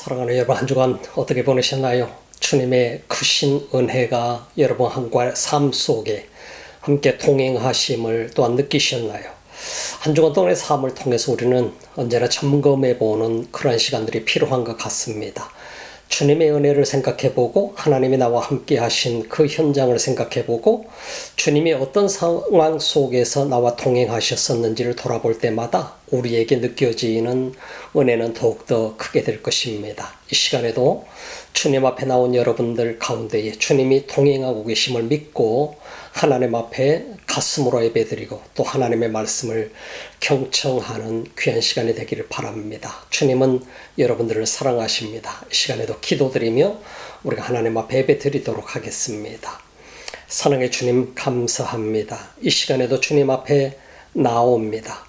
사랑하는 여러분, 한 주간 어떻게 보내셨나요? 주님의 크신 은혜가 여러분 삶 속에 함께 동행하심을 또한 느끼셨나요? 한 주간 동안의 삶을 통해서 우리는 언제나 점검해보는 그런 시간들이 필요한 것 같습니다. 주님의 은혜를 생각해보고 하나님이 나와 함께 하신 그 현장을 생각해보고 주님이 어떤 상황 속에서 나와 동행하셨었는지를 돌아볼 때마다 우리에게 느껴지는 은혜는 더욱더 크게 될 것입니다. 이 시간에도 주님 앞에 나온 여러분들 가운데에 주님이 동행하고 계심을 믿고 하나님 앞에 가슴으로 예배드리고 또 하나님의 말씀을 경청하는 귀한 시간이 되기를 바랍니다. 주님은 여러분들을 사랑하십니다. 이 시간에도 기도드리며 우리가 하나님 앞에 예배드리도록 하겠습니다. 사랑의 주님 감사합니다. 이 시간에도 주님 앞에 나옵니다.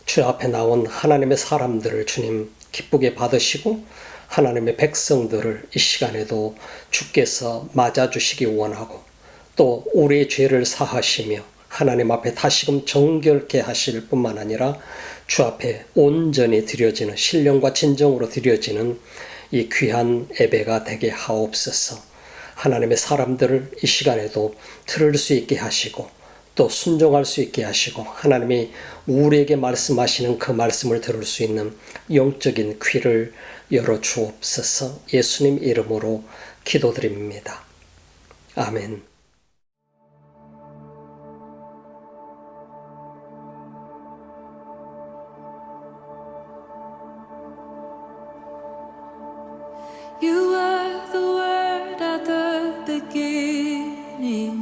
주 앞에 나온 하나님의 사람들을 주님 기쁘게 받으시고 하나님의 백성들을 이 시간에도 주께서 맞아주시기 원하고 또 우리의 죄를 사하시며 하나님 앞에 다시금 정결케 하실 뿐만 아니라 주 앞에 온전히 드려지는 신령과 진정으로 드려지는 이 귀한 예배가 되게 하옵소서. 하나님의 사람들을 이 시간에도 들을 수 있게 하시고 또 순종할 수 있게 하시고 하나님이 우리에게 말씀하시는 그 말씀을 들을 수 있는 영적인 귀를 열어주옵소서. 예수님 이름으로 기도드립니다. 아멘. You were the Word at the beginning,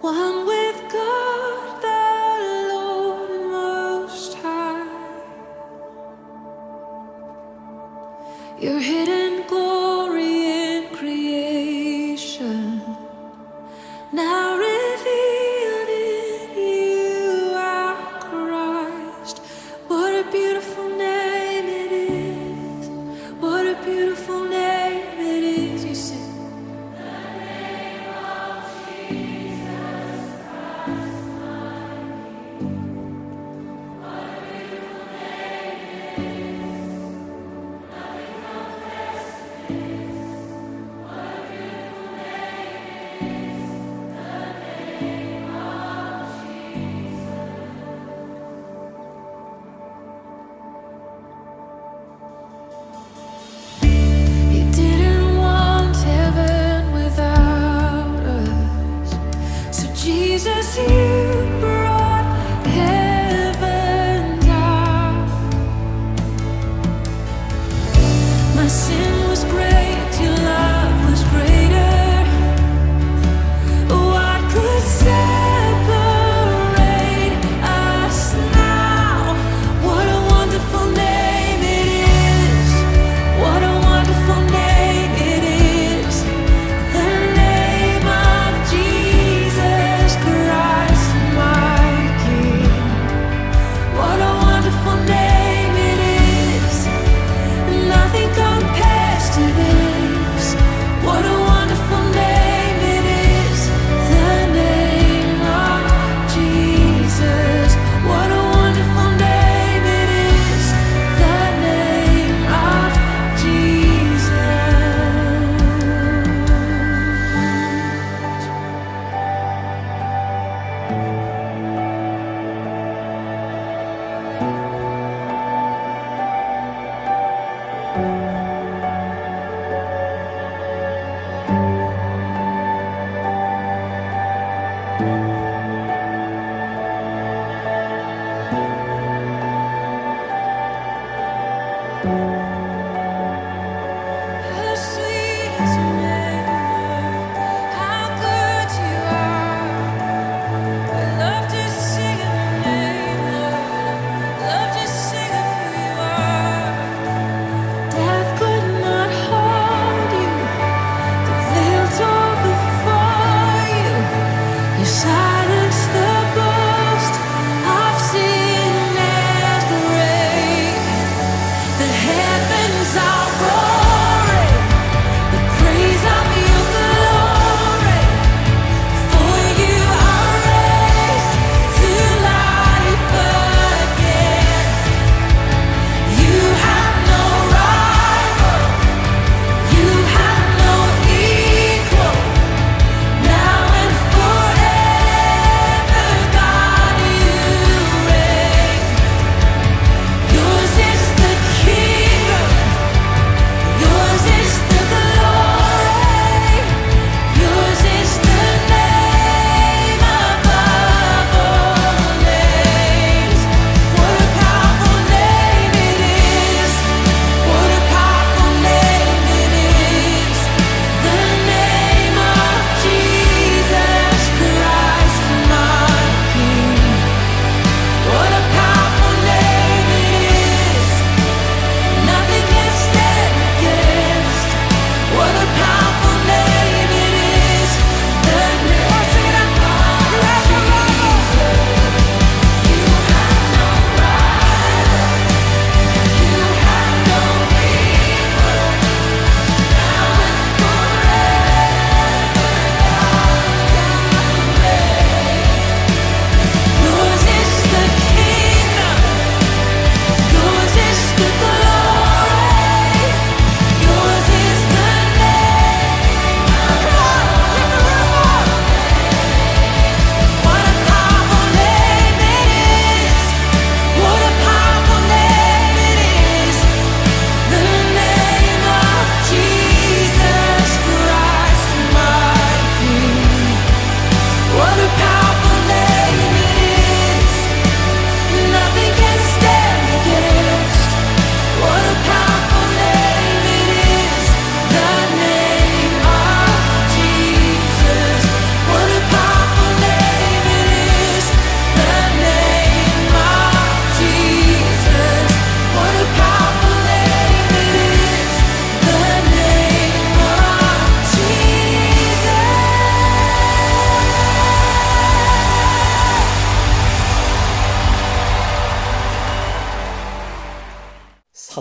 one with God the Lord Most High. Your hidden glory in creation, now revealed in you, our Christ. What a beautiful name it is. What a beautiful name it is. You sing. You didn't want heaven without us, so Jesus, you brought heaven down. My sin was great, your love was greater. What could separate us now? What a wonderful name it is. What a wonderful name it is. The name of Jesus Christ.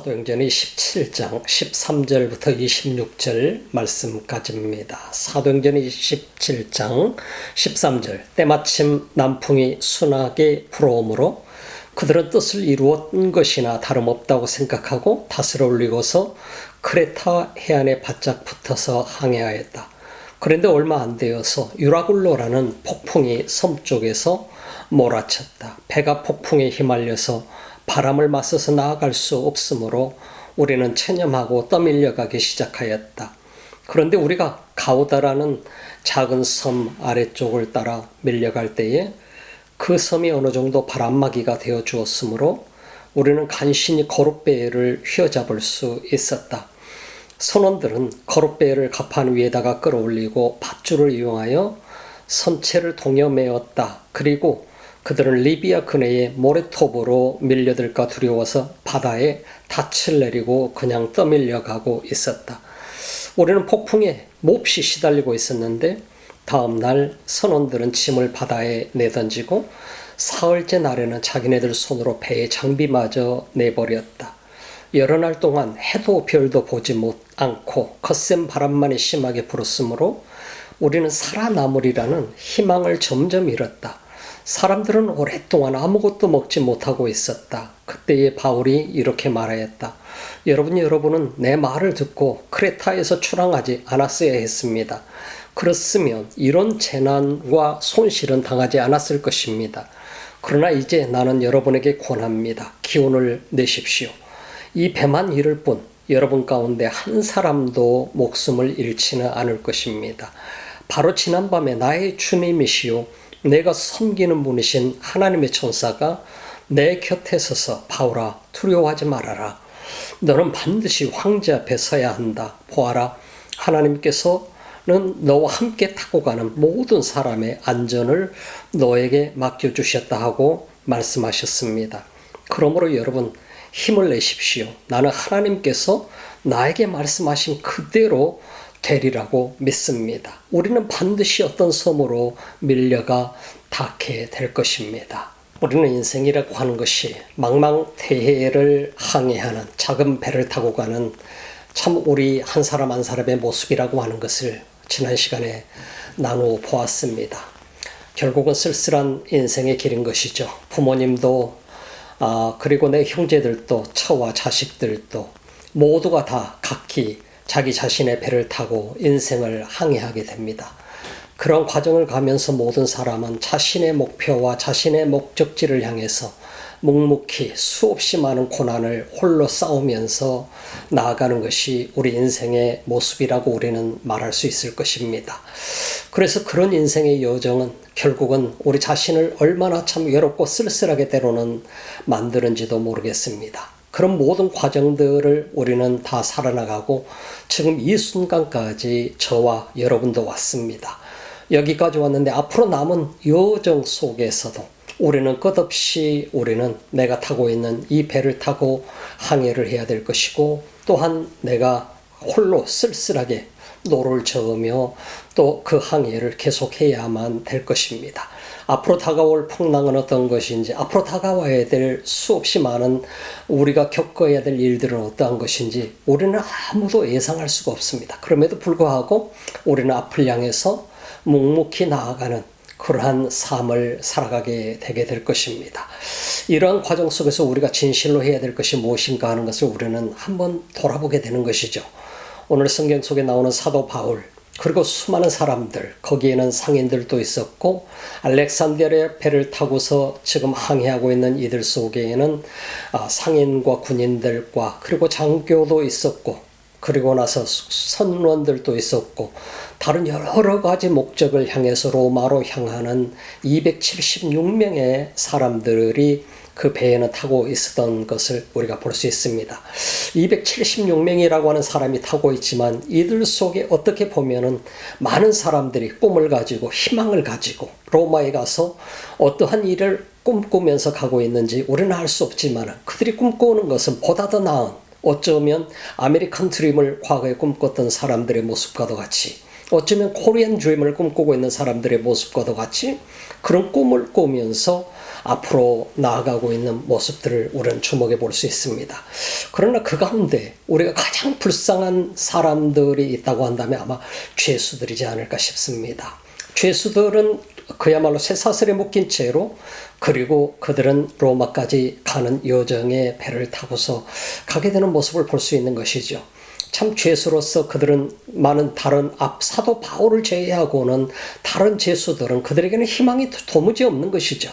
사도행전의 17장 13절부터 26절 말씀까지입니다. 사도행전의 17장 13절 때마침 남풍이 순하게 불어오므로 그들은 뜻을 이루었던 것이나 다름없다고 생각하고 닷을 올리고서 크레타 해안에 바짝 붙어서 항해하였다. 그런데 얼마 안 되어서 유라굴로라는 폭풍이 섬 쪽에서 몰아쳤다. 배가 폭풍에 휘말려서 바람을 맞서서 나아갈 수 없으므로 우리는 체념하고 떠밀려가기 시작하였다. 그런데 우리가 가우다라는 작은 섬 아래쪽을 따라 밀려갈 때에 그 섬이 어느 정도 바람막이가 되어 주었으므로 우리는 간신히 거룻배를 휘어잡을 수 있었다. 선원들은 거룻배를 갑판 위에다가 끌어올리고 밧줄을 이용하여 선체를 동여매었다. 그리고 그들은 리비아 근해의 모레톱으로 밀려들까 두려워서 바다에 닻을 내리고 그냥 떠밀려가고 있었다. 우리는 폭풍에 몹시 시달리고 있었는데 다음 날 선원들은 짐을 바다에 내던지고 사흘째 날에는 자기네들 손으로 배의 장비마저 내버렸다. 여러 날 동안 해도 별도 보지 않고 거센 바람만이 심하게 불었으므로 우리는 살아남으리라는 희망을 점점 잃었다. 사람들은 오랫동안 아무것도 먹지 못하고 있었다. 그때에 바울이 이렇게 말하였다. 여러분은 내 말을 듣고 크레타에서 출항하지 않았어야 했습니다. 그렇으면 이런 재난과 손실은 당하지 않았을 것입니다. 그러나 이제 나는 여러분에게 권합니다. 기운을 내십시오. 이 배만 잃을 뿐 여러분 가운데 한 사람도 목숨을 잃지는 않을 것입니다. 바로 지난밤에 나의 주님이시요 내가 섬기는 분이신 하나님의 천사가 내 곁에 서서 바울아 두려워하지 말아라. 너는 반드시 황제 앞에 서야 한다. 보아라 하나님께서는 너와 함께 타고 가는 모든 사람의 안전을 너에게 맡겨주셨다 하고 말씀하셨습니다. 그러므로 여러분 힘을 내십시오. 나는 하나님께서 나에게 말씀하신 그대로 되리라고 믿습니다. 우리는 반드시 어떤 섬으로 밀려가 닿게 될 것입니다. 우리는 인생이라고 하는 것이 망망대해를 항해하는 작은 배를 타고 가는 참 우리 한 사람 한 사람의 모습이라고 하는 것을 지난 시간에 나누어 보았습니다. 결국은 쓸쓸한 인생의 길인 것이죠. 부모님도 그리고 내 형제들도 처와 자식들도 모두가 다 각기 자기 자신의 배를 타고 인생을 항해하게 됩니다. 그런 과정을 가면서 모든 사람은 자신의 목표와 자신의 목적지를 향해서 묵묵히 수없이 많은 고난을 홀로 싸우면서 나아가는 것이 우리 인생의 모습이라고 우리는 말할 수 있을 것입니다. 그래서 그런 인생의 여정은 결국은 우리 자신을 얼마나 참 외롭고 쓸쓸하게 때로는 만드는지도 모르겠습니다. 그런 모든 과정들을 우리는 다 살아나가고 지금 이 순간까지 저와 여러분도 왔습니다. 여기까지 왔는데 앞으로 남은 여정 속에서도 우리는 끝없이 우리는 내가 타고 있는 이 배를 타고 항해를 해야 될 것이고 또한 내가 홀로 쓸쓸하게 노를 저으며 또 그 항해를 계속해야만 될 것입니다. 앞으로 다가올 풍랑은 어떤 것인지, 앞으로 다가와야 될 수없이 많은 우리가 겪어야 될 일들은 어떠한 것인지 우리는 아무도 예상할 수가 없습니다. 그럼에도 불구하고 우리는 앞을 향해서 묵묵히 나아가는 그러한 삶을 살아가게 되게 될 것입니다. 이러한 과정 속에서 우리가 진실로 해야 될 것이 무엇인가 하는 것을 우리는 한번 돌아보게 되는 것이죠. 오늘 성경 속에 나오는 사도 바울 그리고 수많은 사람들, 거기에는 상인들도 있었고 알렉산드리아 배를 타고서 지금 항해하고 있는 이들 속에는 상인과 군인들과 그리고 장교도 있었고 그리고 나서 선원들도 있었고 다른 여러 가지 목적을 향해서 로마로 향하는 276명의 사람들이 그 배에는 타고 있었던 것을 우리가 볼 수 있습니다. 276명이라고 하는 사람이 타고 있지만 이들 속에 어떻게 보면은 많은 사람들이 꿈을 가지고 희망을 가지고 로마에 가서 어떠한 일을 꿈꾸면서 가고 있는지 우리는 알 수 없지만 그들이 꿈꾸는 것은 보다 더 나은 어쩌면 아메리칸 드림을 과거에 꿈꿨던 사람들의 모습과도 같이 어쩌면 코리안 드림을 꿈꾸고 있는 사람들의 모습과도 같이 그런 꿈을 꾸면서 앞으로 나아가고 있는 모습들을 우리는 주목해 볼 수 있습니다. 그러나 그 가운데 우리가 가장 불쌍한 사람들이 있다고 한다면 아마 죄수들이지 않을까 싶습니다. 죄수들은 그야말로 쇠사슬에 묶인 채로, 그리고 그들은 로마까지 가는 여정에 배를 타고서 가게 되는 모습을 볼 수 있는 것이죠. 참 죄수로서 그들은 많은 다른 사도 바울을 제외하고는 다른 죄수들은 그들에게는 희망이 도무지 없는 것이죠.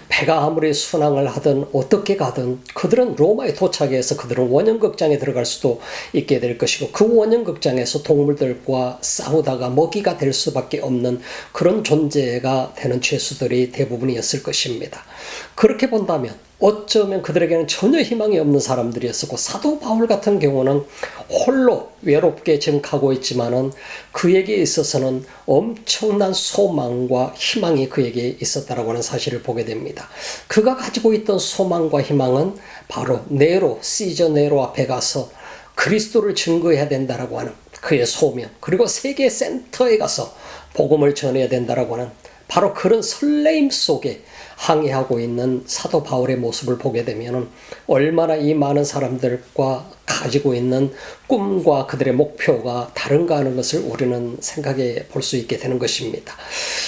배가 아무리 순항을 하든 어떻게 가든 그들은 로마에 도착해서 그들은 원형극장에 들어갈 수도 있게 될 것이고, 그 원형극장에서 동물들과 싸우다가 먹이가 될 수밖에 없는 그런 존재가 되는 죄수들이 대부분이었을 것입니다. 그렇게 본다면 어쩌면 그들에게는 전혀 희망이 없는 사람들이었었고, 사도 바울 같은 경우는 홀로 외롭게 지금 가고 있지만은 그에게 있어서는 엄청난 소망과 희망이 그에게 있었다라고 하는 사실을 보게 됩니다. 그가 가지고 있던 소망과 희망은 바로 네로, 시저 네로 앞에 가서 그리스도를 증거해야 된다라고 하는 그의 소명, 그리고 세계 센터에 가서 복음을 전해야 된다라고 하는 바로 그런 설레임 속에 항해하고 있는 사도 바울의 모습을 보게 되면 얼마나 이 많은 사람들과 가지고 있는 꿈과 그들의 목표가 다른가 하는 것을 우리는 생각해 볼 수 있게 되는 것입니다.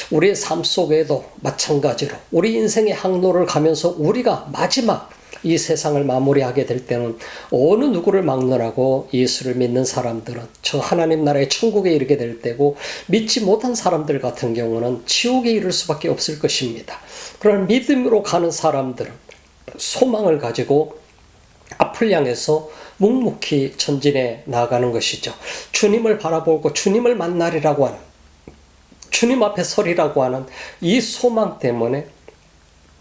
우리의 삶 속에도 마찬가지로 우리 인생의 항로를 가면서 우리가 마지막 이 세상을 마무리하게 될 때는 어느 누구를 막론하고 예수를 믿는 사람들은 저 하나님 나라의 천국에 이르게 될 때고, 믿지 못한 사람들 같은 경우는 지옥에 이를 수밖에 없을 것입니다. 그러나 믿음으로 가는 사람들은 소망을 가지고 앞을 향해서 묵묵히 전진해 나가는 것이죠. 주님을 바라보고 주님을 만나리라고 하는, 주님 앞에 서리라고 하는 이 소망 때문에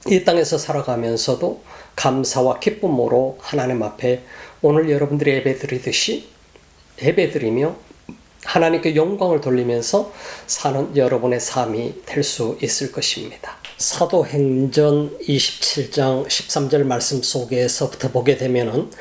이 땅에서 살아가면서도 감사와 기쁨으로 하나님 앞에 오늘 여러분들이 예배드리듯이 예배드리며 하나님께 영광을 돌리면서 사는 여러분의 삶이 될 수 있을 것입니다. 사도행전 27장 13절 말씀 속에서부터 보게 되면은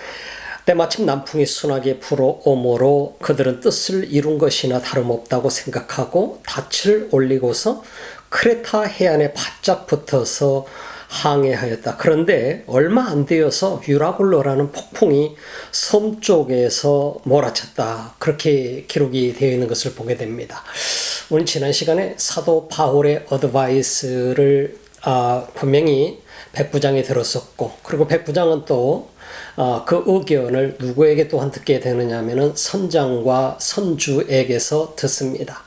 때마침 남풍이 순하게 불어오므로 그들은 뜻을 이룬 것이나 다름없다고 생각하고 닻을 올리고서 크레타 해안에 바짝 붙어서 항해하였다. 그런데 얼마 안 되어서 유라굴로라는 폭풍이 섬 쪽에서 몰아쳤다. 그렇게 기록이 되어 있는 것을 보게 됩니다. 오늘 지난 시간에 사도 바울의 어드바이스를 분명히 백부장이 들었었고, 그리고 백부장은 또 그 의견을 누구에게 또한 듣게 되느냐 하면은 선장과 선주에게서 듣습니다.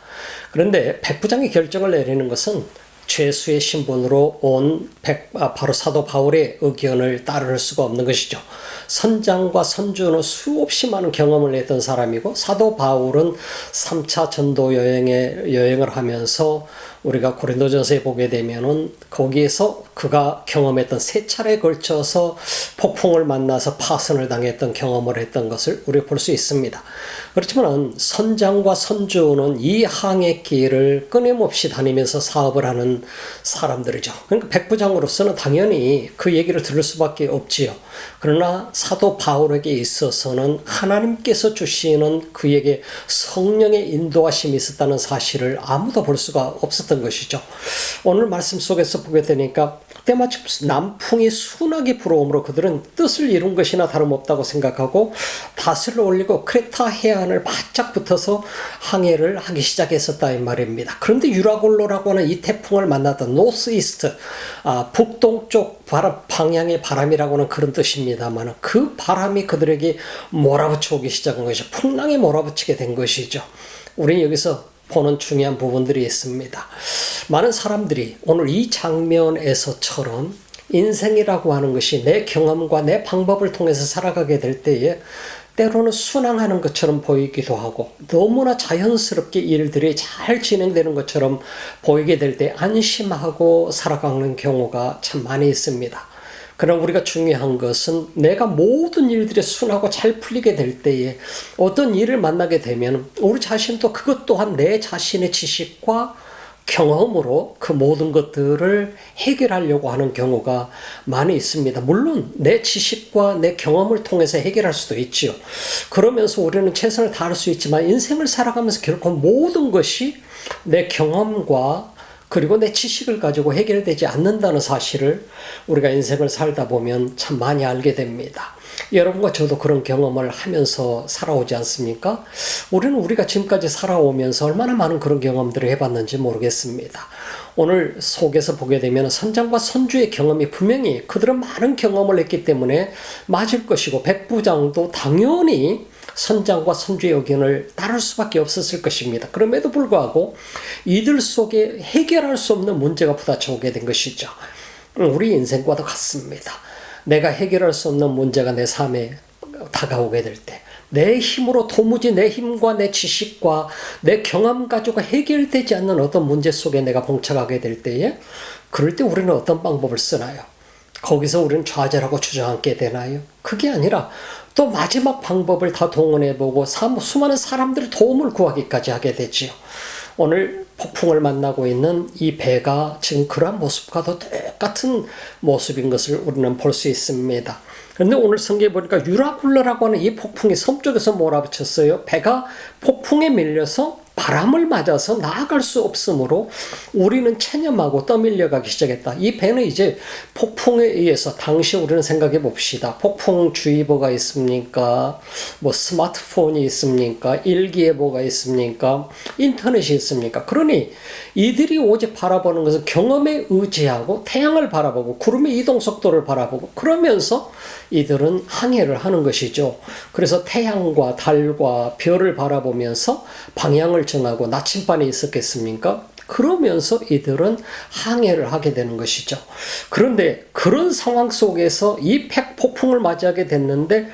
그런데 백부장이 결정을 내리는 것은 죄수의 신분으로 온 바로 사도 바울의 의견을 따를 수가 없는 것이죠. 선장과 선주는 수없이 많은 경험을 했던 사람이고, 사도 바울은 3차 전도 여행을 하면서 우리가 고린도전서에 보게 되면은 거기에서 그가 경험했던 3차례에 걸쳐서 폭풍을 만나서 파선을 당했던 경험을 했던 것을 우리가 볼 수 있습니다. 그렇지만 선장과 선주는 이 항해길을 끊임없이 다니면서 사업을 하는 사람들이죠. 그러니까 백부장으로서는 당연히 그 얘기를 들을 수밖에 없지요. 그러나 사도 바울에게 있어서는 하나님께서 주시는 그에게 성령의 인도하심이 있었다는 사실을 아무도 볼 수가 없었던 것이죠. 오늘 말씀 속에서 보게 되니까 때마침 남풍이 순하게 불어오므로 그들은 뜻을 이룬 것이나 다름없다고 생각하고 닷을 올리고 크레타 해안을 바짝 붙어서 항해를 하기 시작했었다 이 말입니다. 그런데 유라굴로라고 하는 이 태풍을 만났던 노스 이스트, 북동쪽 방향의 바람이라고 하는 그런 뜻입니다만, 그 바람이 그들에게 몰아붙여 오기 시작한 것이죠. 풍랑이 몰아붙이게 된 것이죠. 우리는 여기서 보는 중요한 부분들이 있습니다. 많은 사람들이 오늘 이 장면에서처럼 인생이라고 하는 것이 내 경험과 내 방법을 통해서 살아가게 될 때에 때로는 순항하는 것처럼 보이기도 하고, 너무나 자연스럽게 일들이 잘 진행되는 것처럼 보이게 될 때 안심하고 살아가는 경우가 참 많이 있습니다. 그러나 우리가 중요한 것은 내가 모든 일들이 순하고 잘 풀리게 될 때에 어떤 일을 만나게 되면 우리 자신도 그것 또한 내 자신의 지식과 경험으로 그 모든 것들을 해결하려고 하는 경우가 많이 있습니다. 물론 내 지식과 내 경험을 통해서 해결할 수도 있지요. 그러면서 우리는 최선을 다할 수 있지만 인생을 살아가면서 결코 모든 것이 내 경험과 그리고 내 지식을 가지고 해결되지 않는다는 사실을 우리가 인생을 살다 보면 참 많이 알게 됩니다. 여러분과 저도 그런 경험을 하면서 살아오지 않습니까? 우리가 지금까지 살아오면서 얼마나 많은 그런 경험들을 해봤는지 모르겠습니다. 오늘 속에서 보게 되면 선장과 선주의 경험이 분명히 그들은 많은 경험을 했기 때문에 맞을 것이고 백부장도 당연히 선장과 선주의 의견을 따를 수밖에 없었을 것입니다. 그럼에도 불구하고 이들 속에 해결할 수 없는 문제가 부딪혀오게 된 것이죠. 우리 인생과도 같습니다. 내가 해결할 수 없는 문제가 내 삶에 다가오게 될 때, 내 힘으로 도무지 내 힘과 내 지식과 내 경험 가지고 해결되지 않는 어떤 문제 속에 내가 봉착하게 될 때에, 그럴 때 우리는 어떤 방법을 쓰나요? 거기서 우리는 좌절하고 주저앉게 되나요? 그게 아니라 또 마지막 방법을 다 동원해보고 수많은 사람들의 도움을 구하기까지 하게 되지요. 오늘 폭풍을 만나고 있는 이 배가 지금 그러한 모습과도 똑같은 모습인 것을 우리는 볼 수 있습니다. 그런데 오늘 성경에 보니까 유라굴라라고 하는 이 폭풍이 섬 쪽에서 몰아붙였어요. 배가 폭풍에 밀려서 바람을 맞아서 나아갈 수 없으므로 우리는 체념하고 떠밀려가기 시작했다. 이 배는 이제 폭풍에 의해서, 당시 우리는 생각해 봅시다. 폭풍주의보가 있습니까? 뭐 스마트폰이 있습니까? 일기예보가 있습니까? 인터넷이 있습니까? 그러니 이들이 오직 바라보는 것은 경험에 의지하고 태양을 바라보고 구름의 이동 속도를 바라보고, 그러면서 이들은 항해를 하는 것이죠. 그래서 태양과 달과 별을 바라보면서 방향을 정하고, 나침반이 있었겠습니까? 그러면서 이들은 항해를 하게 되는 것이죠. 그런데 그런 상황 속에서 이 폭풍을 맞이하게 됐는데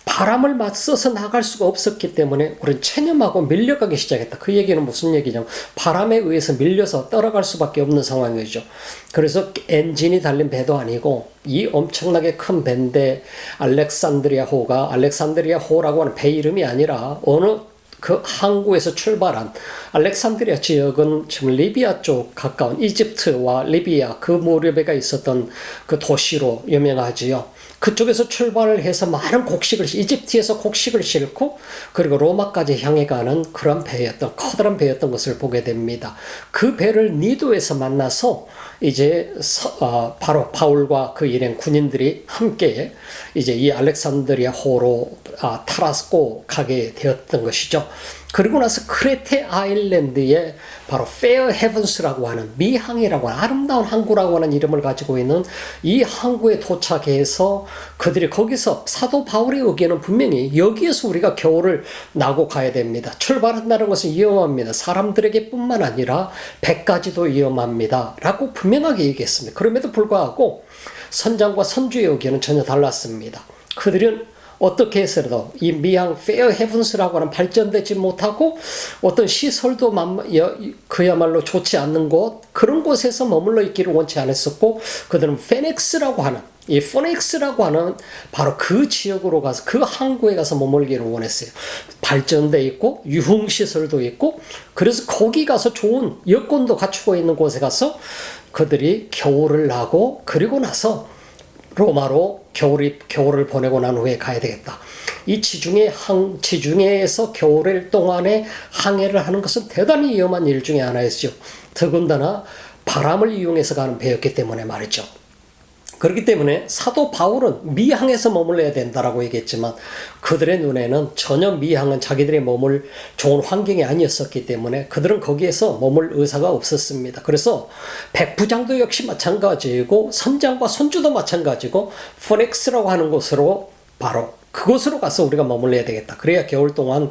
바람을 맞서서 나갈 수가 없었기 때문에 우리는 체념하고 밀려가기 시작했다. 그 얘기는 무슨 얘기냐면 바람에 의해서 밀려서 떨어갈 수밖에 없는 상황이죠. 그래서 엔진이 달린 배도 아니고 이 엄청나게 큰 배인데, 알렉산드리아호라고 하는 배 이름이 아니라 어느 그 항구에서 출발한, 알렉산드리아 지역은 지금 리비아 쪽 가까운 이집트와 리비아 그 무렵에가 있었던 그 도시로 유명하지요. 그쪽에서 출발을 해서 많은 이집트에서 곡식을 싣고 그리고 로마까지 향해 가는 그런 배였던, 커다란 배였던 것을 보게 됩니다. 그 배를 니도에서 만나서 이제 바로 바울과 그 일행 군인들이 함께 이제 이 알렉산드리아 호로 타라스코 가게 되었던 것이죠. 그리고 나서 크레테 아일랜드에 바로 페어 헤븐스라고 하는, 미항이라고 하는 아름다운 항구라고 하는 이름을 가지고 있는 이 항구에 도착해서 그들이 거기서, 사도 바울의 의견은 분명히 여기에서 우리가 겨울을 나고 가야 됩니다. 출발한다는 것은 위험합니다. 사람들에게 뿐만 아니라 배까지도 위험합니다 라고 분명하게 얘기했습니다. 그럼에도 불구하고 선장과 선주의 의견은 전혀 달랐습니다. 그들은 어떻게 해서라도 이 미항 페어 헤븐스라고 하는 발전되지 못하고 어떤 시설도 그야말로 좋지 않는 곳, 그런 곳에서 머물러 있기를 원치 않았었고, 그들은 페닉스라고 하는 바로 그 지역으로 가서, 그 항구에 가서 머물기를 원했어요. 발전돼 있고 유흥시설도 있고, 그래서 거기 가서 좋은 여건도 갖추고 있는 곳에 가서 그들이 겨울을 나고, 그리고 나서 로마로 겨울을 보내고 난 후에 가야 되겠다. 이 지중해에서 겨울 동안에 항해를 하는 것은 대단히 위험한 일 중에 하나였죠. 더군다나 바람을 이용해서 가는 배였기 때문에 말이죠. 그렇기 때문에 사도 바울은 미항에서 머물러야 된다라고 얘기했지만, 그들의 눈에는 전혀 미항은 자기들이 머물 좋은 환경이 아니었었기 때문에 그들은 거기에서 머물 의사가 없었습니다. 그래서 백부장도 역시 마찬가지이고 선장과 선주도 마찬가지고 포넥스라고 하는 곳으로, 바로 그곳으로 가서 우리가 머물러야 되겠다. 그래야 겨울 동안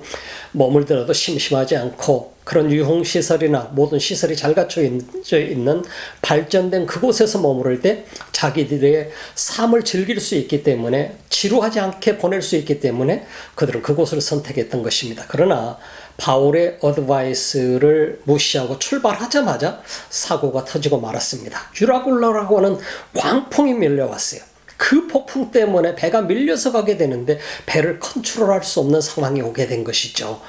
머물더라도 심심하지 않고, 그런 유흥시설이나 모든 시설이 잘 갖춰져 있는 발전된 그곳에서 머무를 때 자기들의 삶을 즐길 수 있기 때문에, 지루하지 않게 보낼 수 있기 때문에 그들은 그곳을 선택했던 것입니다. 그러나 바울의 어드바이스를 무시하고 출발하자마자 사고가 터지고 말았습니다. 유라굴라라고 하는 광풍이 밀려왔어요. 그 폭풍 때문에 배가 밀려서 가게 되는데 배를 컨트롤할 수 없는 상황이 오게 된 것이죠.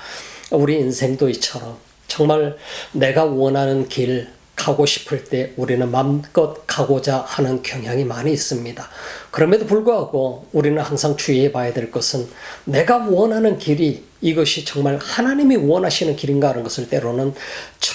우리 인생도 이처럼 정말 내가 원하는 길, 가고 싶을 때 우리는 마음껏 가고자 하는 경향이 많이 있습니다. 그럼에도 불구하고 우리는 항상 주의해 봐야 될 것은 내가 원하는 길이 이것이 정말 하나님이 원하시는 길인가 하는 것을 때로는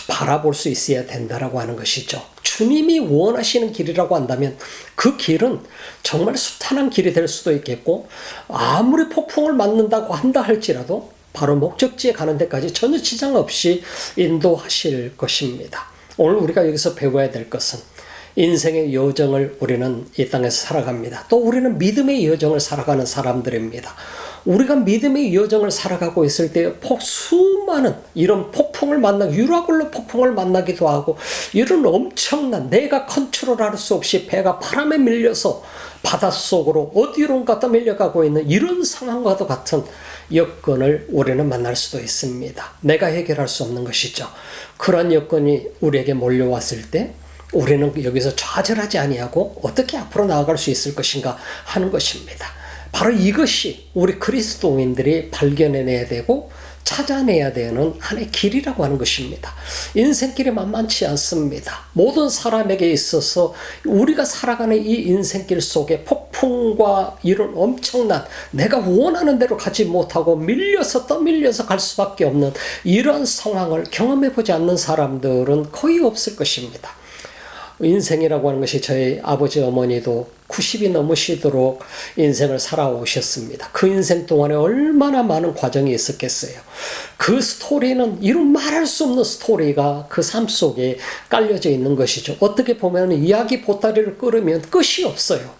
바라볼 수 있어야 된다라고 하는 것이죠. 주님이 원하시는 길이라고 한다면 그 길은 정말 수탄한 길이 될 수도 있겠고 아무리 폭풍을 맞는다고 한다 할지라도 바로 목적지에 가는 데까지 전혀 지장 없이 인도하실 것입니다. 오늘 우리가 여기서 배워야 될 것은 인생의 여정을 우리는 이 땅에서 살아갑니다. 또 우리는 믿음의 여정을 살아가는 사람들입니다. 우리가 믿음의 여정을 살아가고 있을 때 수많은 이런 폭풍을 유라굴로 폭풍을 만나기도 하고 이런 엄청난 내가 컨트롤할 수 없이 배가 바람에 밀려서 바닷속으로 어디론가 떠밀려가고 있는 이런 상황과도 같은 여건을 우리는 만날 수도 있습니다. 내가 해결할 수 없는 것이죠. 그런 여건이 우리에게 몰려왔을 때 우리는 여기서 좌절하지 아니하고 어떻게 앞으로 나아갈 수 있을 것인가 하는 것입니다. 바로 이것이 우리 그리스도인들이 발견해내야 되고 찾아내야 되는 하나의 길이라고 하는 것입니다. 인생길이 만만치 않습니다. 모든 사람에게 있어서 우리가 살아가는 이 인생길 속에 폭풍과 이런 엄청난 내가 원하는 대로 가지 못하고 떠밀려서 갈 수밖에 없는 이런 상황을 경험해보지 않는 사람들은 거의 없을 것입니다. 인생이라고 하는 것이 저희 아버지 어머니도 90이 넘으시도록 인생을 살아오셨습니다. 그 인생 동안에 얼마나 많은 과정이 있었겠어요. 그 스토리는 이루 말할 수 없는 스토리가 그 삶 속에 깔려져 있는 것이죠. 어떻게 보면 이야기 보따리를 끌으면 끝이 없어요.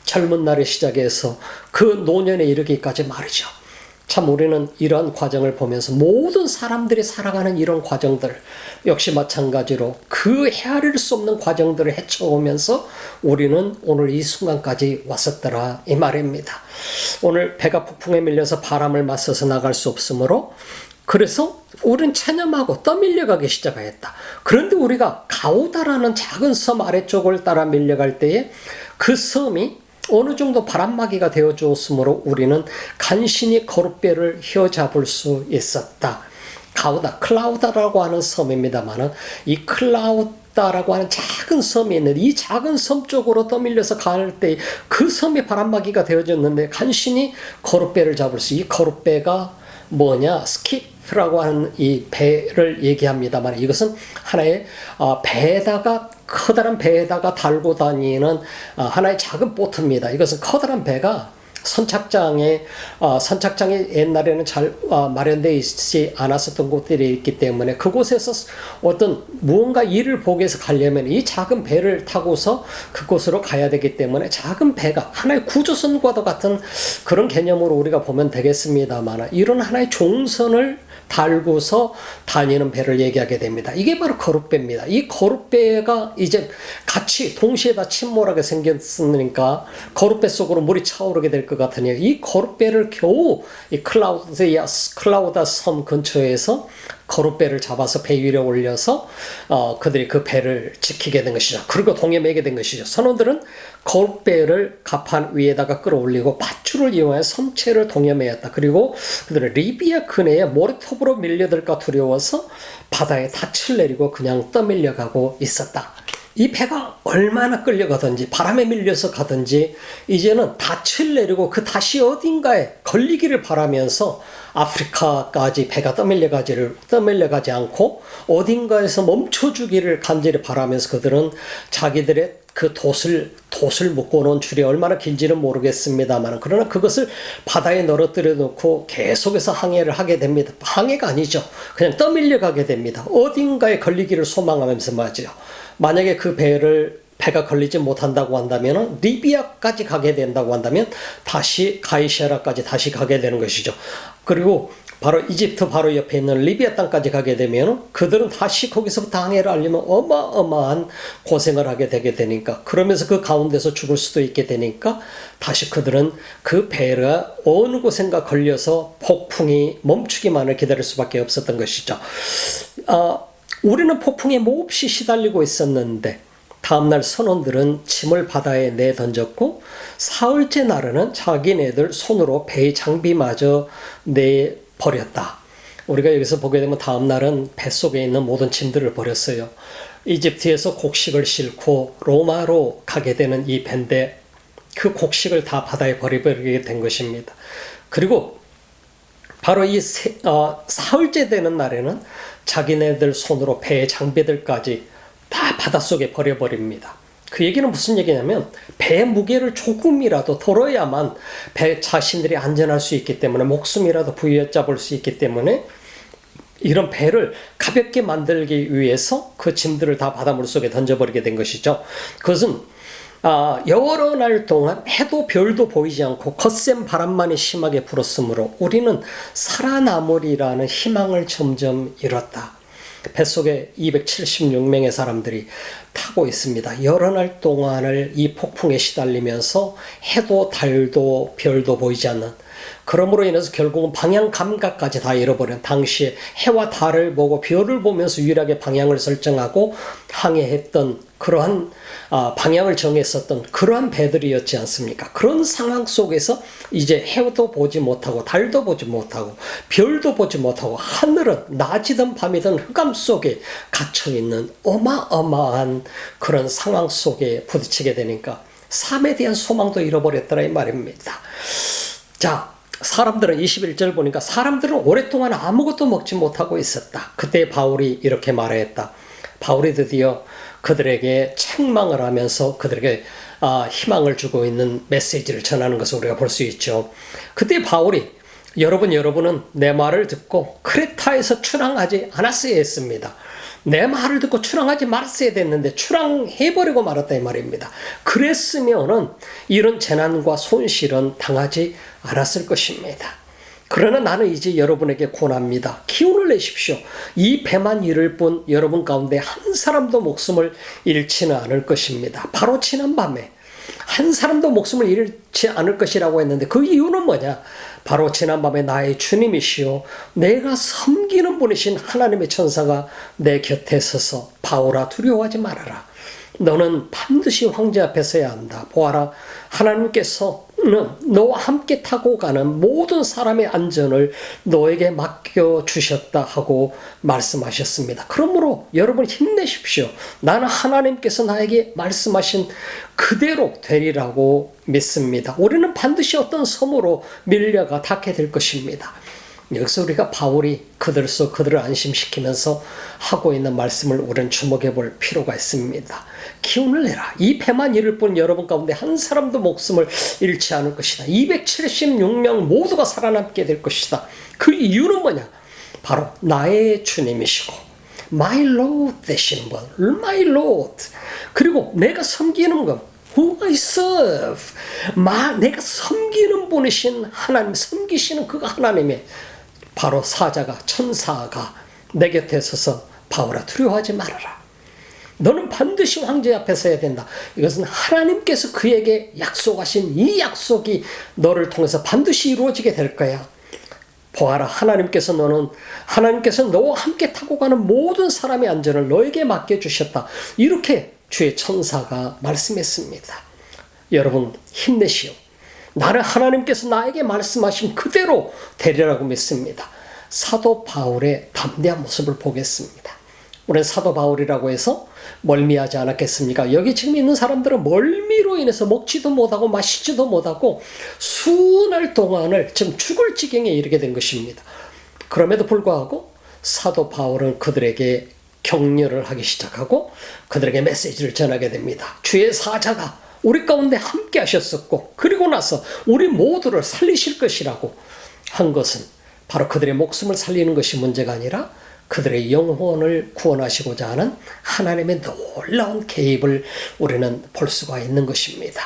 젊은 날에 시작해서 그 노년에 이르기까지 말이죠. 참 우리는 이러한 과정을 보면서 모든 사람들이 살아가는 이런 과정들 역시 마찬가지로 그 헤아릴 수 없는 과정들을 헤쳐오면서 우리는 오늘 이 순간까지 왔었더라 이 말입니다. 오늘 배가 폭풍에 밀려서 바람을 맞서서 나갈 수 없으므로 그래서 우리는 체념하고 떠밀려가기 시작하였다. 그런데 우리가 가우다라는 작은 섬 아래쪽을 따라 밀려갈 때에 그 섬이 어느 정도 바람막이가 되어 주었으므로 우리는 간신히 거룻배를 휘어잡을 수 있었다. 클라우다라고 하는 섬입니다만은 이 클라우다라고 하는 작은 섬이 있는데 이 작은 섬 쪽으로 떠밀려서 갈 때 그 섬이 바람막이가 되어졌는데 간신히 거룻배를 잡을 수 이 거룻배가 뭐냐 스키프라고 하는 이 배를 얘기합니다만 이것은 하나의 배에다가 커다란 배에다가 달고 다니는 하나의 작은 보트입니다. 이것은 커다란 배가 선착장에 옛날에는 잘 마련되어 있지 않았었던 곳들이 있기 때문에 그곳에서 어떤 무언가 일을 보기 위해서 가려면 이 작은 배를 타고서 그곳으로 가야 되기 때문에 작은 배가 하나의 구조선과도 같은 그런 개념으로 우리가 보면 되겠습니다만 이런 하나의 종선을 달고서 다니는 배를 얘기하게 됩니다. 이게 바로 거룻배입니다. 이 거룻배가 이제 같이 동시에 다 침몰하게 생겼으니까 거룻배 속으로 물이 차오르게 될 것 같으니 이 거룻배를 겨우 이 클라우다 섬 근처에서 거룻배를 잡아서 배 위로 올려서 그들이 그 배를 지키게 된 것이죠. 그리고 동에 매게 된 것이죠. 선원들은 거룻배를 갑판 위에다가 끌어올리고 밧줄을 이용하여 섬체를 동에 매었다. 그리고 그들은 리비아 근해에 모래톱으로 밀려들까 두려워서 바다에 닻을 내리고 그냥 떠밀려가고 있었다. 이 배가 얼마나 끌려가든지 바람에 밀려서 가든지 이제는 닻을 내리고 그 닻이 어딘가에 걸리기를 바라면서 아프리카까지 배가 떠밀려가지 않고 어딘가에서 멈춰주기를 간절히 바라면서 그들은 자기들의 그 돛을 묶어놓은 줄이 얼마나 길지는 모르겠습니다만 그러나 그것을 바다에 널어뜨려 놓고 계속해서 항해를 하게 됩니다. 항해가 아니죠. 그냥 떠밀려가게 됩니다. 어딘가에 걸리기를 소망하면서 말이죠. 만약에 그 배가 걸리지 못한다고 한다면 리비아까지 가게 된다고 한다면 다시 가이시아라까지 다시 가게 되는 것이죠. 그리고 바로 이집트 바로 옆에 있는 리비아 땅까지 가게 되면 그들은 다시 거기서부터 항해를 하려면 어마어마한 고생을 하게 되게 되니까 그러면서 그 가운데서 죽을 수도 있게 되니까 다시 그들은 그 배가 어느 곳인가 걸려서 폭풍이 멈추기만을 기다릴 수밖에 없었던 것이죠. 우리는 폭풍에 몹시 시달리고 있었는데 다음날 선원들은 짐을 바다에 내던졌고 사흘째 날에는 자기네들 손으로 배의 장비마저 내버렸다. 우리가 여기서 보게 되면 다음날은 배 속에 있는 모든 짐들을 버렸어요. 이집트에서 곡식을 싣고 로마로 가게 되는 이 배인데 그 곡식을 다 바다에 버려버리게 된 것입니다. 그리고 바로 이 사흘째 되는 날에는 자기네들 손으로 배의 장비들까지 다 바닷속에 버려버립니다. 그 얘기는 무슨 얘기냐면 배의 무게를 조금이라도 덜어야만 배 자신들이 안전할 수 있기 때문에 목숨이라도 부여잡을 수 있기 때문에 이런 배를 가볍게 만들기 위해서 그 짐들을 다 바닷물 속에 던져버리게 된 것이죠. 그것은 여러 날 동안 해도 별도 보이지 않고 거센 바람만이 심하게 불었으므로 우리는 살아남으리라는 희망을 점점 잃었다. 뱃속에 276명의 사람들이 타고 있습니다. 여러 날 동안을 이 폭풍에 시달리면서 해도 달도 별도 보이지 않는, 그러므로 인해서 결국은 방향 감각까지 다 잃어버린, 당시에 해와 달을 보고 별을 보면서 유일하게 방향을 설정하고 항해했던 그러한 방향을 정했었던 그러한 배들이었지 않습니까? 그런 상황 속에서 이제 해도 보지 못하고 달도 보지 못하고 별도 보지 못하고 하늘은 낮이든 밤이든 흑암 속에 갇혀있는 어마어마한 그런 상황 속에 부딪히게 되니까 삶에 대한 소망도 잃어버렸더라 이 말입니다. 자, 사람들은 21절 보니까 사람들은 오랫동안 아무것도 먹지 못하고 있었다. 그때 바울이 이렇게 말했다. 바울이 드디어 그들에게 책망을 하면서 그들에게 희망을 주고 있는 메시지를 전하는 것을 우리가 볼 수 있죠. 그때 바울이 여러분은 내 말을 듣고 크레타에서 출항하지 않았어야 했습니다. 내 말을 듣고 출항하지 말았어야 됐는데 출항해버리고 말았다 이 말입니다. 그랬으면은 이런 재난과 손실은 당하지 않았을 것입니다. 그러나 나는 이제 여러분에게 권합니다. 기운을 내십시오. 이 배만 잃을 뿐 여러분 가운데 한 사람도 목숨을 잃지는 않을 것입니다. 바로 지난밤에 한 사람도 목숨을 잃지 않을 것이라고 했는데 그 이유는 뭐냐? 바로 지난밤에 나의 주님이시오 내가 섬기는 분이신 하나님의 천사가 내 곁에 서서 바울아 두려워하지 말아라. 너는 반드시 황제 앞에 서야 한다. 보아라, 하나님께서는 너와 함께 타고 가는 모든 사람의 안전을 너에게 맡겨주셨다 하고 말씀하셨습니다. 그러므로 여러분 힘내십시오. 나는 하나님께서 나에게 말씀하신 그대로 되리라고 믿습니다. 우리는 반드시 어떤 섬으로 밀려가 닿게 될 것입니다. 여기서 우리가 바울이 그들을 안심시키면서 하고 있는 말씀을 우리는 주목해 볼 필요가 있습니다. 기운을 내라. 이 배만 잃을 뿐 여러분 가운데 한 사람도 목숨을 잃지 않을 것이다. 276명 모두가 살아남게 될 것이다. 그 이유는 뭐냐? 바로 나의 주님이시고 My Lord 되시는 분, My Lord. 그리고 내가 섬기는 것, Who I serve. 내가 섬기는 분이신 하나님, 섬기시는 그 하나님의 바로 사자가, 천사가 내 곁에 서서 바울아 두려워하지 말아라. 너는 반드시 황제 앞에 서야 된다. 이것은 하나님께서 그에게 약속하신 이 약속이 너를 통해서 반드시 이루어지게 될 거야. 보아라, 하나님께서 너와 함께 타고 가는 모든 사람의 안전을 너에게 맡겨주셨다. 이렇게 주의 천사가 말씀했습니다. 여러분 힘내시오. 나는 하나님께서 나에게 말씀하신 그대로 되리라고 믿습니다. 사도 바울의 담대한 모습을 보겠습니다. 우리는 사도 바울이라고 해서 멀미하지 않았겠습니까? 여기 지금 있는 사람들은 멀미로 인해서 먹지도 못하고 마시지도 못하고 수날 동안을 지금 죽을 지경에 이르게 된 것입니다. 그럼에도 불구하고 사도 바울은 그들에게 격려를 하기 시작하고 그들에게 메시지를 전하게 됩니다. 주의 사자가 우리 가운데 함께 하셨었고 그리고 나서 우리 모두를 살리실 것이라고 한 것은 바로 그들의 목숨을 살리는 것이 문제가 아니라 그들의 영혼을 구원하시고자 하는 하나님의 놀라운 개입을 우리는 볼 수가 있는 것입니다.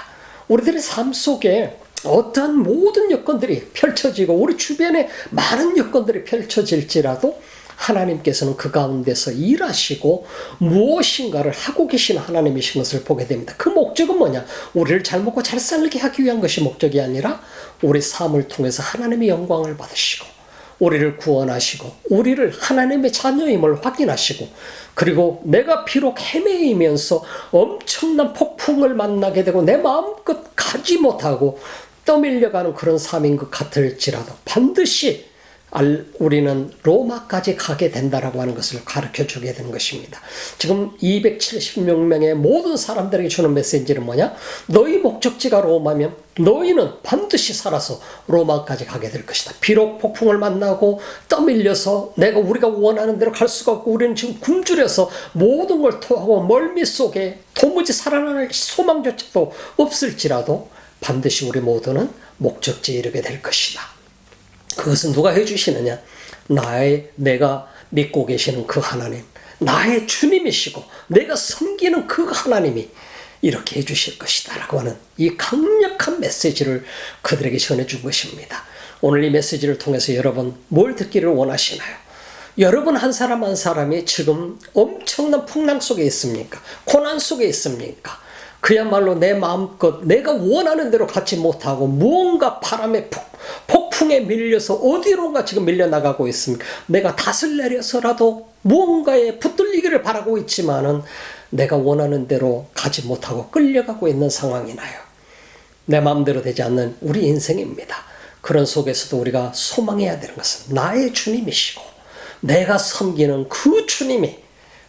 우리들의 삶 속에 어떠한 모든 여건들이 펼쳐지고 우리 주변에 많은 여건들이 펼쳐질지라도 하나님께서는 그 가운데서 일하시고 무엇인가를 하고 계신 하나님이신 것을 보게 됩니다. 그 목적은 뭐냐? 우리를 잘 먹고 잘 살게 하기 위한 것이 목적이 아니라 우리 삶을 통해서 하나님의 영광을 받으시고 우리를 구원하시고 우리를 하나님의 자녀임을 확인하시고 그리고 내가 비록 헤매이면서 엄청난 폭풍을 만나게 되고 내 마음껏 가지 못하고 떠밀려가는 그런 삶인 것 같을지라도 반드시 우리는 로마까지 가게 된다라고 하는 것을 가르쳐 주게 되는 것입니다. 지금 276명의 모든 사람들에게 주는 메시지는 뭐냐? 너희 목적지가 로마면 너희는 반드시 살아서 로마까지 가게 될 것이다. 비록 폭풍을 만나고 떠밀려서 우리가 원하는 대로 갈 수가 없고 우리는 지금 굶주려서 모든 걸 토하고 멀미 속에 도무지 살아날 소망조차도 없을지라도 반드시 우리 모두는 목적지에 이르게 될 것이다. 그것은 누가 해주시느냐? 내가 믿고 계시는 그 하나님, 나의 주님이시고 내가 섬기는 그 하나님이 이렇게 해주실 것이다 라고 하는 이 강력한 메시지를 그들에게 전해준 것입니다. 오늘 이 메시지를 통해서 여러분 뭘 듣기를 원하시나요? 여러분 한 사람 한 사람이 지금 엄청난 풍랑 속에 있습니까? 고난 속에 있습니까? 그야말로 내 마음껏 내가 원하는 대로 가지 못하고 무언가 바람에 폭풍에 밀려서 어디론가 지금 밀려나가고 있습니다. 내가 닷을 내려서라도 무언가에 붙들리기를 바라고 있지만은 내가 원하는 대로 가지 못하고 끌려가고 있는 상황이 나요. 내 마음대로 되지 않는 우리 인생입니다. 그런 속에서도 우리가 소망해야 되는 것은 나의 주님이시고 내가 섬기는 그 주님이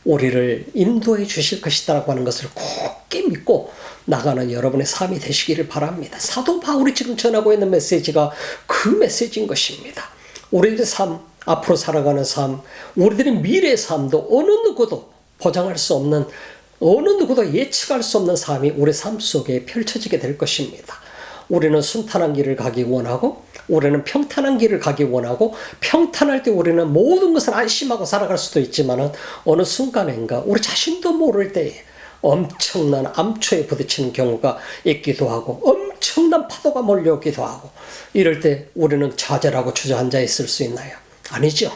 우리를 인도해 주실 것이다라고 하는 것을 굳게 믿고 나가는 여러분의 삶이 되시기를 바랍니다. 사도 바울이 지금 전하고 있는 메시지가 그 메시지인 것입니다. 우리들의 삶, 앞으로 살아가는 삶, 우리들의 미래의 삶도 어느 누구도 보장할 수 없는, 어느 누구도 예측할 수 없는 삶이 우리 삶 속에 펼쳐지게 될 것입니다. 우리는 순탄한 길을 가기 원하고 우리는 평탄한 길을 가기 원하고 평탄할 때 우리는 모든 것을 안심하고 살아갈 수도 있지만 어느 순간인가 우리 자신도 모를 때에 엄청난 암초에 부딪히는 경우가 있기도 하고 엄청난 파도가 몰려오기도 하고 이럴 때 우리는 좌절하고 주저앉아 있을 수 있나요? 아니죠.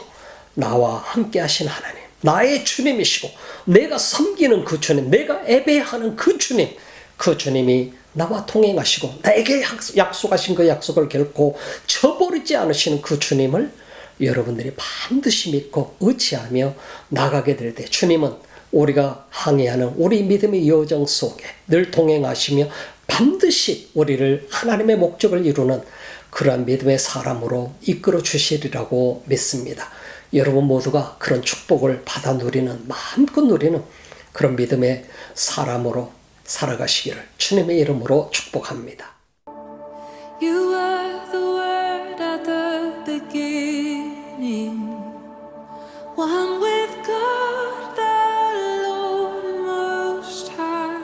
나와 함께 하신 하나님, 나의 주님이시고 내가 섬기는 그 주님, 내가 예배하는 그 주님, 그 주님이 나와 동행하시고 나에게 약속하신 그 약속을 결코 저버리지 않으시는 그 주님을 여러분들이 반드시 믿고 의지하며 나가게 될 때 주님은 우리가 항해하는 우리 믿음의 여정 속에 늘 동행하시며 반드시 우리를 하나님의 목적을 이루는 그러한 믿음의 사람으로 이끌어 주시리라고 믿습니다. 여러분 모두가 그런 축복을 받아 누리는, 마음껏 누리는 그런 믿음의 사람으로 살아가시기를 주님의 이름으로 축복합니다. You were the word at the beginning, one with God the Lord Most High.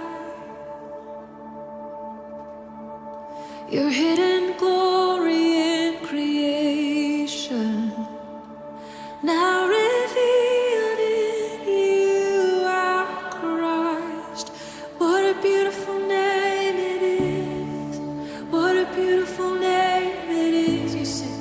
Your hidden glory in creation, now revealed in you, our Christ. What a beautiful name it is. What a beautiful name it is. You sing.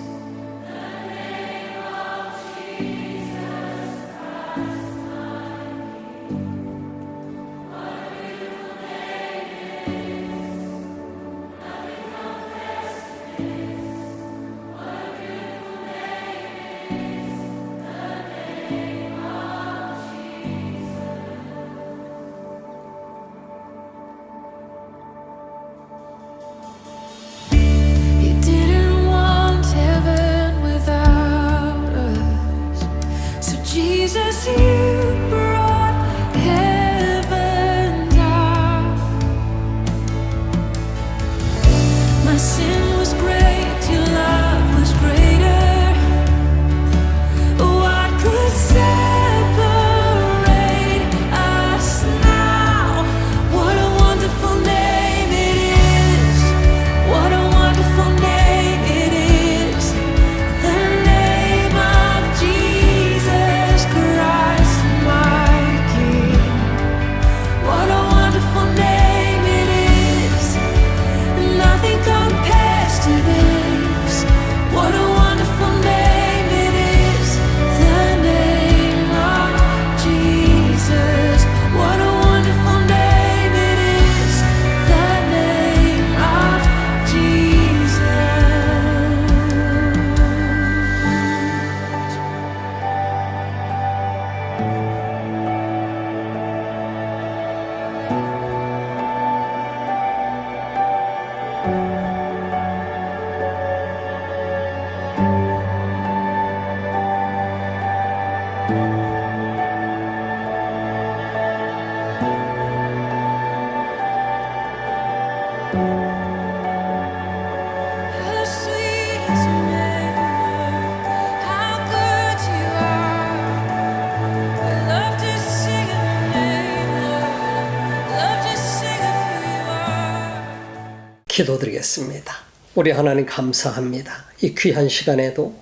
기도드리겠습니다. 우리 하나님 감사합니다. 이 귀한 시간에도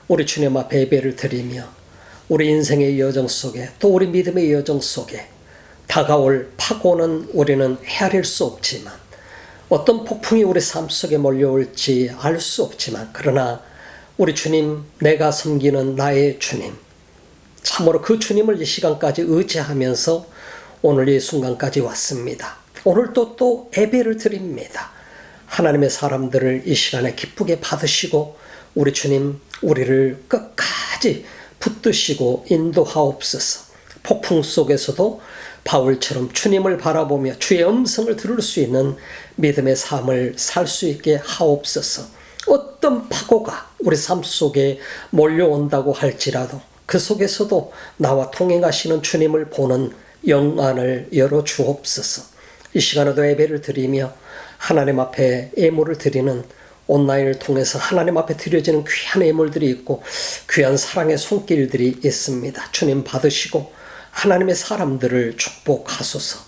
우리 주님 앞에 예배를 드리며 우리 인생의 여정 속에 또 우리 믿음의 여정 속에 다가올 파고는 우리는 헤아릴 수 없지만 어떤 폭풍이 우리 삶 속에 몰려올지 알 수 없지만 그러나 우리 주님, 내가 섬기는 나의 주님, 참으로 그 주님을 이 시간까지 의지하면서 오늘 이 순간까지 왔습니다. 오늘도 또 예배를 드립니다. 하나님의 사람들을 이 시간에 기쁘게 받으시고 우리 주님, 우리를 끝까지 붙드시고 인도하옵소서. 폭풍 속에서도 바울처럼 주님을 바라보며 주의 음성을 들을 수 있는 믿음의 삶을 살 수 있게 하옵소서. 어떤 파고가 우리 삶 속에 몰려온다고 할지라도 그 속에서도 나와 통행하시는 주님을 보는 영안을 열어 주옵소서. 이 시간에도 예배를 드리며 하나님 앞에 예물을 드리는 온라인을 통해서 하나님 앞에 드려지는 귀한 예물들이 있고 귀한 사랑의 손길들이 있습니다. 주님 받으시고 하나님의 사람들을 축복하소서.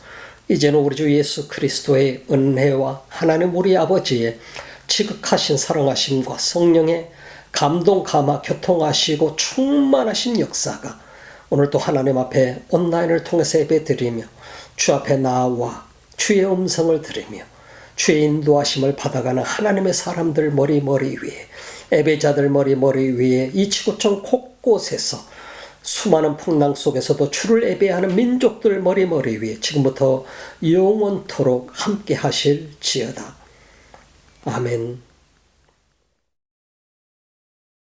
이제는 우리 주 예수 그리스도의 은혜와 하나님 우리 아버지의 지극하신 사랑하심과 성령의 감동 감화 교통하시고 충만하신 역사가 오늘 또 하나님 앞에 온라인을 통해서 예배드리며 주 앞에 나와 주의 음성을 들으며 주의 인도하심을 받아가는 하나님의 사람들 머리 위에 예배자들 머리 위에 이 지구촌 곳곳에서 수많은 풍랑 속에서도 주를 예배하는 민족들 머리 위에 지금부터 영원토록 함께 하실지어다. 아멘.